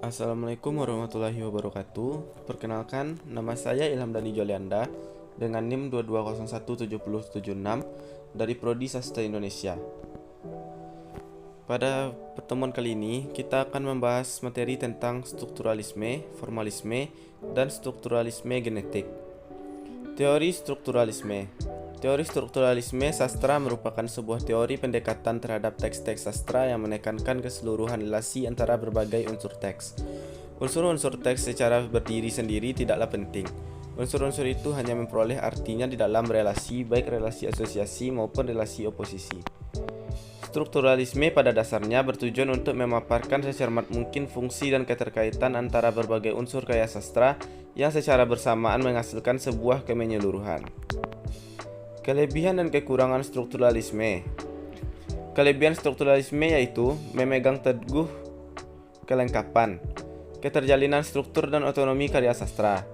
Assalamualaikum warahmatullahi wabarakatuh. Perkenalkan, nama saya Ilham Dani Jolianda dengan NIM 22017076 dari Prodi Sastra Indonesia. Pada pertemuan kali ini, kita akan membahas materi tentang strukturalisme, formalisme, dan strukturalisme genetik. Teori strukturalisme. Teori strukturalisme sastra merupakan sebuah teori pendekatan terhadap teks-teks sastra yang menekankan keseluruhan relasi antara berbagai unsur teks. Unsur-unsur teks secara berdiri sendiri tidaklah penting. Unsur-unsur itu hanya memperoleh artinya di dalam relasi, baik relasi asosiasi maupun relasi oposisi. Strukturalisme pada dasarnya bertujuan untuk memaparkan secermat mungkin fungsi dan keterkaitan antara berbagai unsur karya sastra yang secara bersamaan menghasilkan sebuah kemenyeluruhan. Kelebihan dan kekurangan strukturalisme. Kelebihan strukturalisme yaitu memegang teguh kelengkapan, keterjalinan struktur dan otonomi karya sastra.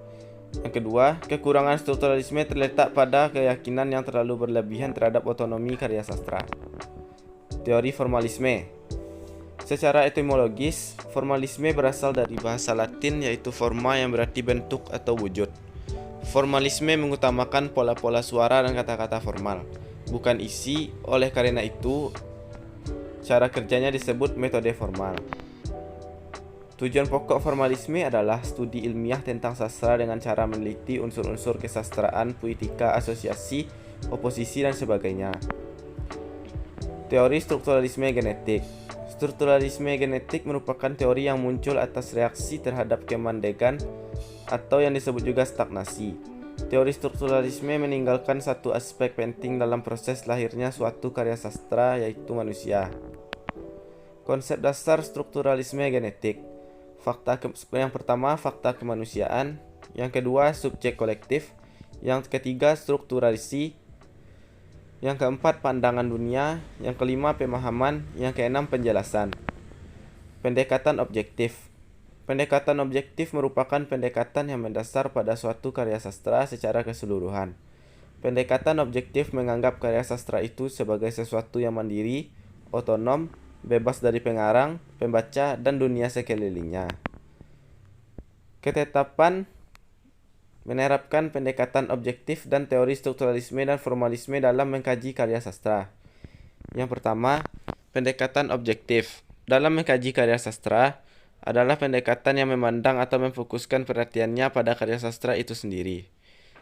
Yang kedua, kekurangan strukturalisme terletak pada keyakinan yang terlalu berlebihan terhadap otonomi karya sastra. Teori formalisme. Secara etimologis, formalisme berasal dari bahasa Latin yaitu forma yang berarti bentuk atau wujud. Formalisme mengutamakan pola-pola suara dan kata-kata formal, bukan isi. Oleh karena itu, cara kerjanya disebut metode formal. Tujuan pokok formalisme adalah studi ilmiah tentang sastra dengan cara meneliti unsur-unsur kesastraan, puitika, asosiasi, oposisi, dan sebagainya. Teori strukturalisme genetik. Strukturalisme genetik merupakan teori yang muncul atas reaksi terhadap kemandegan atau yang disebut juga stagnasi. Teori strukturalisme meninggalkan satu aspek penting dalam proses lahirnya suatu karya sastra, yaitu manusia. Konsep dasar strukturalisme genetik. Yang pertama, fakta kemanusiaan. Yang kedua, subjek kolektif. Yang ketiga, strukturasi. Yang keempat, pandangan dunia. Yang kelima, pemahaman. Yang keenam, penjelasan. Pendekatan objektif. Pendekatan objektif merupakan pendekatan yang mendasar pada suatu karya sastra secara keseluruhan. Pendekatan objektif menganggap karya sastra itu sebagai sesuatu yang mandiri, otonom, bebas dari pengarang, pembaca, dan dunia sekelilingnya. Ketetapan menerapkan pendekatan objektif dan teori strukturalisme dan formalisme dalam mengkaji karya sastra. Yang pertama, pendekatan objektif. Dalam mengkaji karya sastra adalah pendekatan yang memandang atau memfokuskan perhatiannya pada karya sastra itu sendiri.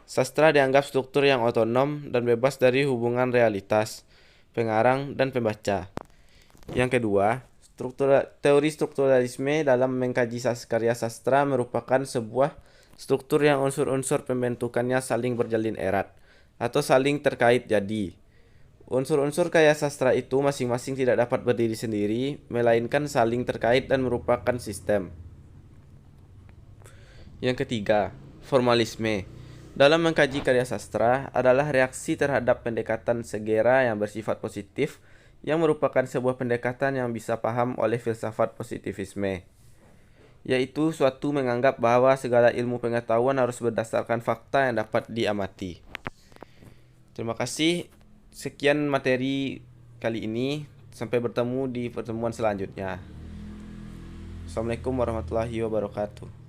Sastra dianggap struktur yang otonom dan bebas dari hubungan realitas, pengarang, dan pembaca. Yang kedua, teori strukturalisme dalam mengkaji karya sastra merupakan sebuah struktur yang unsur-unsur pembentukannya saling berjalin erat atau saling terkait jadi. Unsur-unsur karya sastra itu masing-masing tidak dapat berdiri sendiri, melainkan saling terkait dan merupakan sistem. Yang ketiga, formalisme. Dalam mengkaji karya sastra adalah reaksi terhadap pendekatan segera yang bersifat positif, yang merupakan sebuah pendekatan yang bisa paham oleh filsafat positivisme, yaitu suatu menganggap bahwa segala ilmu pengetahuan harus berdasarkan fakta yang dapat diamati. Terima kasih. Sekian materi kali ini. Sampai bertemu di pertemuan selanjutnya. Assalamualaikum warahmatullahi wabarakatuh.